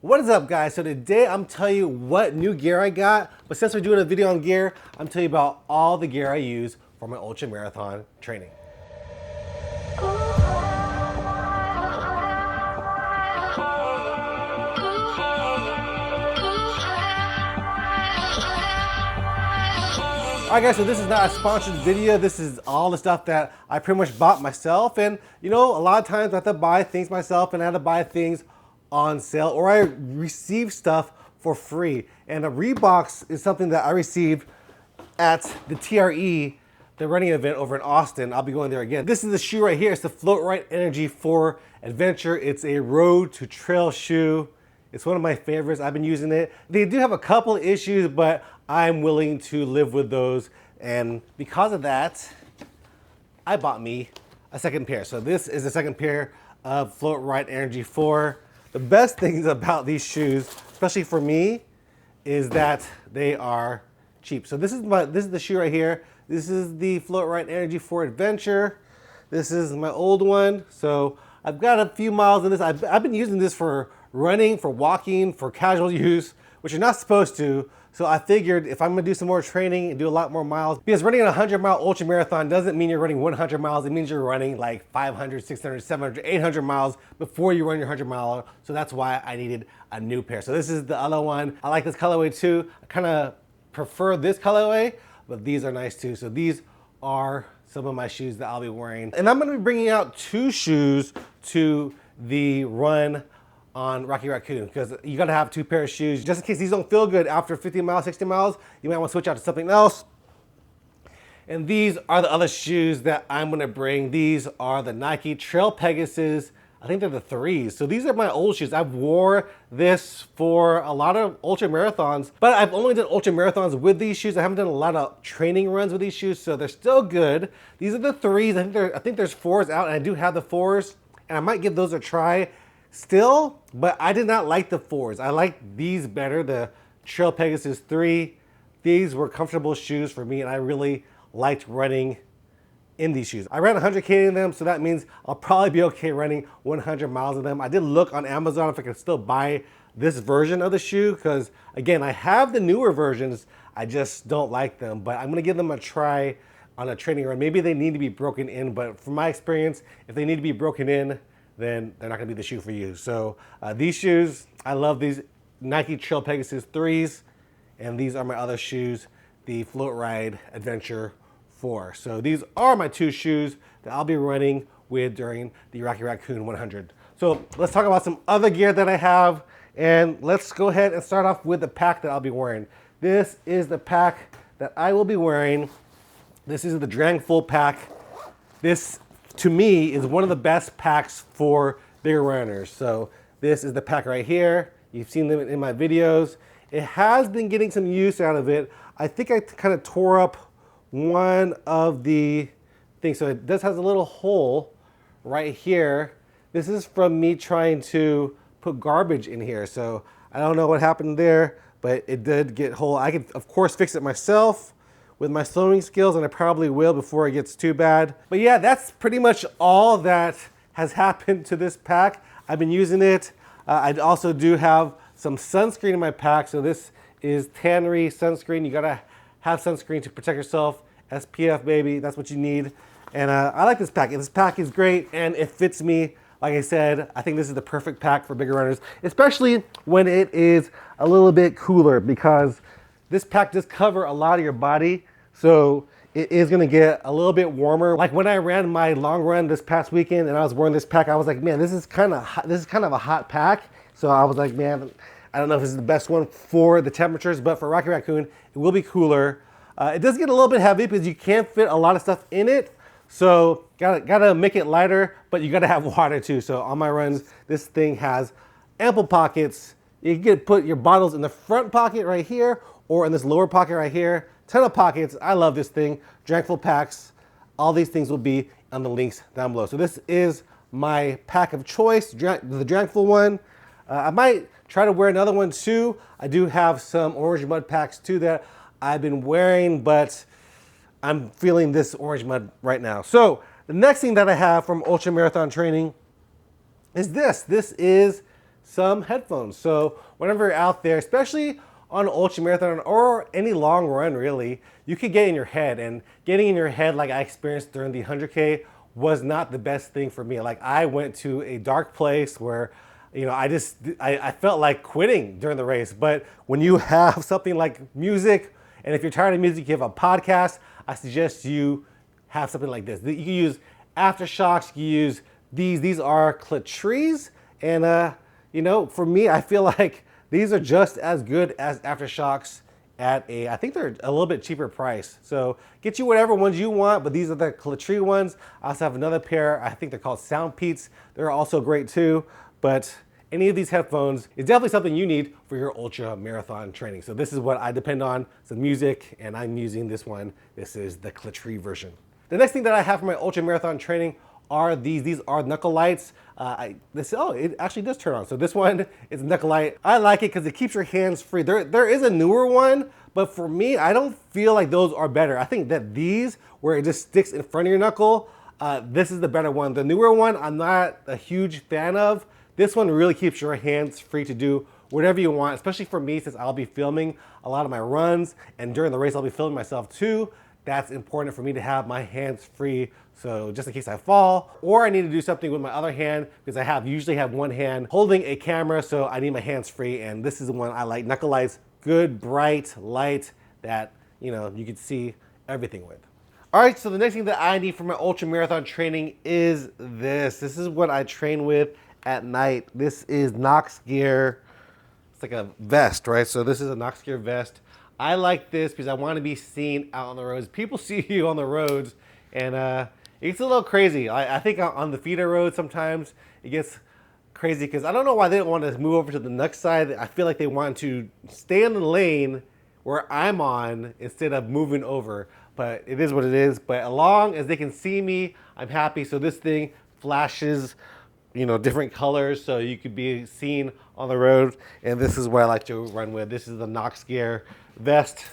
What is up, guys? So today I'm telling you what new gear I got, but since we're doing a video on gear, I'm telling you about all the gear I use for my ultra marathon training. Alright guys, so this is not a sponsored video. This is all the stuff that I pretty much bought myself. And you know, a lot of times I have to buy things myself and I have to buy things on sale, or I receive stuff for free. And a Reeboks is something that I received at the TRE, the running event over in Austin. I'll be going there again. This is the shoe right here. It's the Float Right Energy 4 Adventure. It's a road to trail shoe. It's one of my favorites. I've been using it. They do have a couple issues, but I'm willing to live with those. And because of that, I bought me a second pair. So this is the second pair of Float Right Energy 4. The best things about these shoes, especially for me, is that they are cheap. So this is the shoe right here. This is the Float Right Energy 4 Adventure. This is my old one. So I've got a few miles in this. I've been using this for running, for walking, for casual use, which you're not supposed to. So I figured if I'm gonna do some more training and do a lot more miles, because running a 100-mile ultra marathon doesn't mean you're running 100 miles. It means you're running like 500, 600, 700, 800 miles before you run your 100-mile. So that's why I needed a new pair. So this is the other one. I like this colorway too. I kind of prefer this colorway, but these are nice too. So these are some of my shoes that I'll be wearing. And I'm gonna be bringing out two shoes to the run on Rocky Raccoon, because you gotta have two pairs of shoes just in case these don't feel good after 50 miles, 60 miles. You might want to switch out to something else. And these are the other shoes that I'm gonna bring. These are the Nike Trail Pegasus. I think they're the 3s. So these are my old shoes. I've wore this for a lot of ultra marathons, but I've only done ultra marathons with these shoes. I haven't done a lot of training runs with these shoes, so they're still good. These are the 3s. I think there's 4s out, and I do have the 4s, and I might give those a try still, but I did not like the 4s. I like these better, the Trail Pegasus 3. These were comfortable shoes for me, and I really liked running in these shoes. I ran 100K in them, so that means I'll probably be okay running 100 miles of them. I did look on Amazon if I could still buy this version of the shoe, because again, I have the newer versions, I just don't like them, but I'm gonna give them a try on a training run. Maybe they need to be broken in, but from my experience, if they need to be broken in, then they're not gonna be the shoe for you. So these shoes, I love these Nike Trail Pegasus 3s, and these are my other shoes, the Float Ride Adventure 4. So these are my two shoes that I'll be running with during the Rocky Raccoon 100. So let's talk about some other gear that I have, and let's go ahead and start off with the pack that I'll be wearing. This is the pack that I will be wearing. This is the REI Full Pack. This, to me, is one of the best packs for bigger runners. So this is the pack right here. You've seen them in my videos. It has been getting some use out of it. I think I kind of tore up one of the things. So it does has a little hole right here. This is from me trying to put garbage in here. So I don't know what happened there, but it did get whole. I could, of course, fix it myself with my sewing skills, and I probably will before it gets too bad. But yeah, that's pretty much all that has happened to this pack. I've been using it. I also do have some sunscreen in my pack. So this is tannery sunscreen. You gotta have sunscreen to protect yourself. SPF, baby, that's what you need. And I like this pack. This pack is great, and it fits me. Like I said, I think this is the perfect pack for bigger runners, especially when it is a little bit cooler, because this pack does cover a lot of your body, so it is gonna get a little bit warmer. Like when I ran my long run this past weekend and I was wearing this pack, I was like, man, this is kind of a hot pack. So I was like, man, I don't know if this is the best one for the temperatures, but for Rocky Raccoon, it will be cooler. It does get a little bit heavy because you can't fit a lot of stuff in it. So gotta make it lighter, but you gotta have water too. So on my runs, this thing has ample pockets. You can put your bottles in the front pocket right here, or in this lower pocket right here. Ton of pockets. I love this thing. REI Full Packs. All these things will be on the links down below. So this is my pack of choice, the REI Full one. I might try to wear another one too. I do have some orange mud packs too that I've been wearing, but I'm feeling this orange mud right now. So the next thing that I have from ultra marathon training is this. This is some headphones. So whenever you're out there, especially on an ultra marathon or any long run really, you could get in your head, and getting in your head like I experienced during the 100K was not the best thing for me. Like I went to a dark place where, you know, I felt like quitting during the race. But when you have something like music, and if you're tired of music, you have a podcast, I suggest you have something like this. You can use aftershocks, you can use these. These are Clatrees, and you know, for me, I feel like these are just as good as aftershocks at I think they're a little bit cheaper price. So get you whatever ones you want, but these are the Clatree ones. I also have another pair, I think they're called Sound Peats. They're also great too, but any of these headphones is definitely something you need for your ultra marathon training. So this is what I depend on, some music, and I'm using this one. This is the Clatree version. The next thing that I have for my ultra marathon training are these. These are Knuckle lights. It actually does turn on. So this one is Knuckle light. I like it because it keeps your hands free. There is a newer one, but for me, I don't feel like those are better. I think that these, where it just sticks in front of your knuckle, this is the better one. The newer one, I'm not a huge fan of. This one really keeps your hands free to do whatever you want, especially for me, since I'll be filming a lot of my runs, and during the race, I'll be filming myself too. That's important for me to have my hands free, so just in case I fall, or I need to do something with my other hand, because I usually have one hand holding a camera, so I need my hands free, and this is the one I like. Knuckle lights, good, bright light that, you know, you can see everything with. All right, so the next thing that I need for my ultra marathon training is this. This is what I train with at night. This is Knox Gear. It's like a vest, right? So this is a Knox Gear vest. I like this because I want to be seen out on the roads. People see you on the roads, and it gets a little crazy. I think on the feeder road sometimes it gets crazy because I don't know why they don't want to move over to the next side. I feel like they want to stay in the lane where I'm on instead of moving over. But it is what it is. But as long as they can see me, I'm happy. So this thing flashes, you know, different colors so you could be seen on the road. And this is what I like to run with. This is the Knox Gear vest.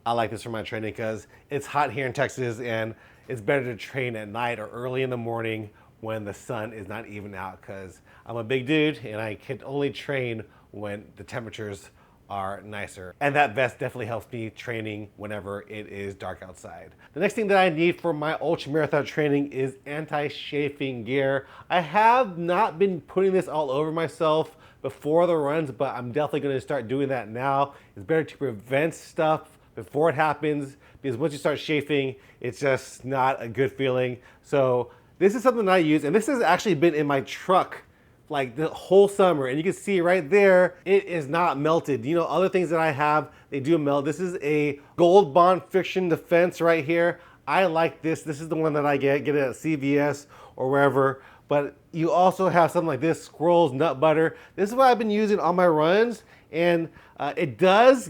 I like this for my training because it's hot here in Texas, and it's better to train at night or early in the morning when the sun is not even out, because I'm a big dude and I can only train when the temperatures are nicer. And that vest definitely helps me training whenever it is dark outside. The next thing that I need for my ultra marathon training is anti-chafing gear. I have not been putting this all over myself before the runs, but I'm definitely going to start doing that now. It's better to prevent stuff before it happens, because once you start chafing, it's just not a good feeling. So this is something that I use, and this has actually been in my truck like the whole summer, and you can see right there, it is not melted. You know, other things that I have, they do melt. This is a Gold Bond Friction Defense right here. I like this. This is the one that I get it at CVS or wherever. But you also have something like this, Squirrel's Nut Butter. This is what I've been using on my runs, and it does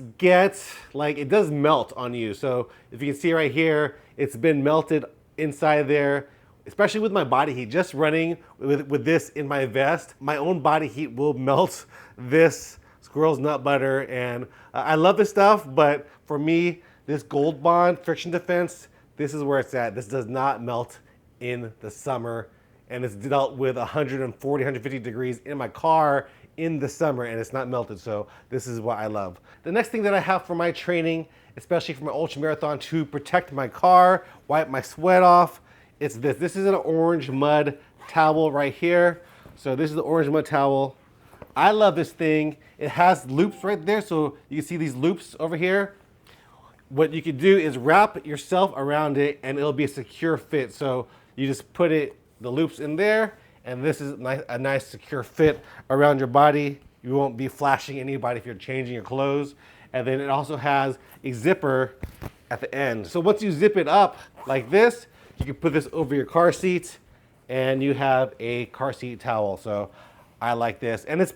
melt on you. So if you can see right here, it's been melted inside there, especially with my body heat. Just running with this in my vest, my own body heat will melt this Squirrel's Nut Butter. And I love this stuff, but for me, this Gold Bond Friction Defense, this is where it's at. This does not melt in the summer, and it's dealt with 140, 150 degrees in my car in the summer, and it's not melted. So this is what I love. The next thing that I have for my training, especially for my ultra marathon, to protect my car, wipe my sweat off, it's this. This is an orange mud towel right here. So this is the orange mud towel. I love this thing. It has loops right there, so you can see these loops over here. What you can do is wrap yourself around it, and it'll be a secure fit. So you just put the loops in there, and this is a nice secure fit around your body. You won't be flashing anybody if you're changing your clothes. And then it also has a zipper at the end. So once you zip it up like this, you can put this over your car seat, and you have a car seat towel. So I like this. And it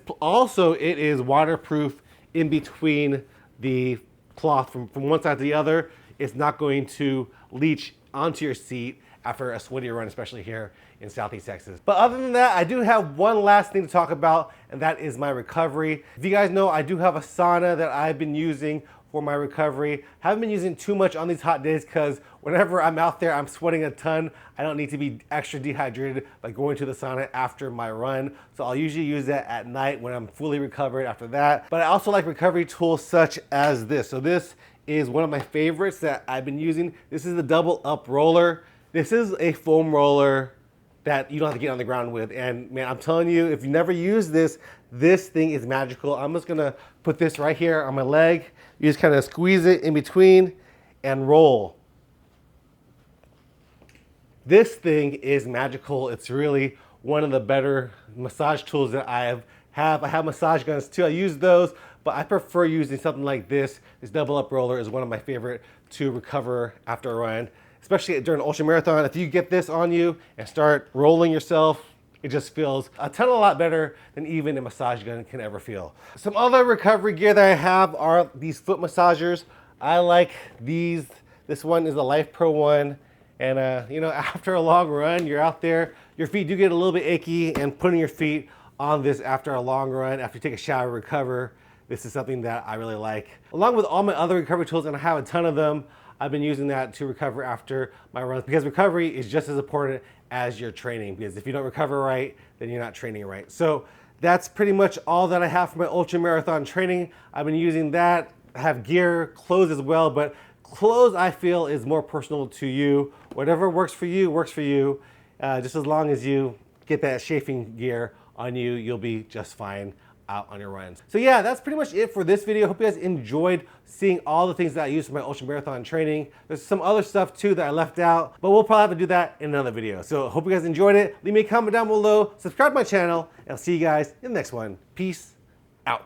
is waterproof in between the cloth from one side to the other. It's not going to leach onto your seat after a sweaty run, especially here in Southeast Texas. But other than that, I do have one last thing to talk about, and that is my recovery. If you guys know, I do have a sauna that I've been using for my recovery. Haven't been using too much on these hot days because whenever I'm out there, I'm sweating a ton. I don't need to be extra dehydrated by going to the sauna after my run. So I'll usually use that at night when I'm fully recovered after that. But I also like recovery tools such as this. So this is one of my favorites that I've been using. This is the double up roller. This is a foam roller that you don't have to get on the ground with. And man, I'm telling you, if you never use this, this thing is magical. I'm just gonna put this right here on my leg. You just kind of squeeze it in between and roll. This thing is magical. It's really one of the better massage tools that I have. I have massage guns too. I use those, but I prefer using something like this. This double up roller is one of my favorite to recover after a run, especially during an ultra marathon. If you get this on you and start rolling yourself, it just feels a lot better than even a massage gun can ever feel. Some other recovery gear that I have are these foot massagers. I like these. This one is the Life Pro one. And you know, after a long run, you're out there, your feet do get a little bit achy, and putting your feet on this after a long run, after you take a shower, recover, this is something that I really like. Along with all my other recovery tools, and I have a ton of them, I've been using that to recover after my runs, because recovery is just as important as your training, because if you don't recover right, then you're not training right. So that's pretty much all that I have for my ultra marathon training. I've been using that. I have gear, clothes as well, but clothes I feel is more personal to you. Whatever works for you, works for you. Just as long as you get that chafing gear on you, you'll be just fine out on your runs. So yeah, that's pretty much it for this video. Hope you guys enjoyed seeing all the things that I use for my ultra marathon training. There's some other stuff too that I left out, but we'll probably have to do that in another video. So hope you guys enjoyed it. Leave me a comment down below, subscribe to my channel, and I'll see you guys in the next one. Peace out.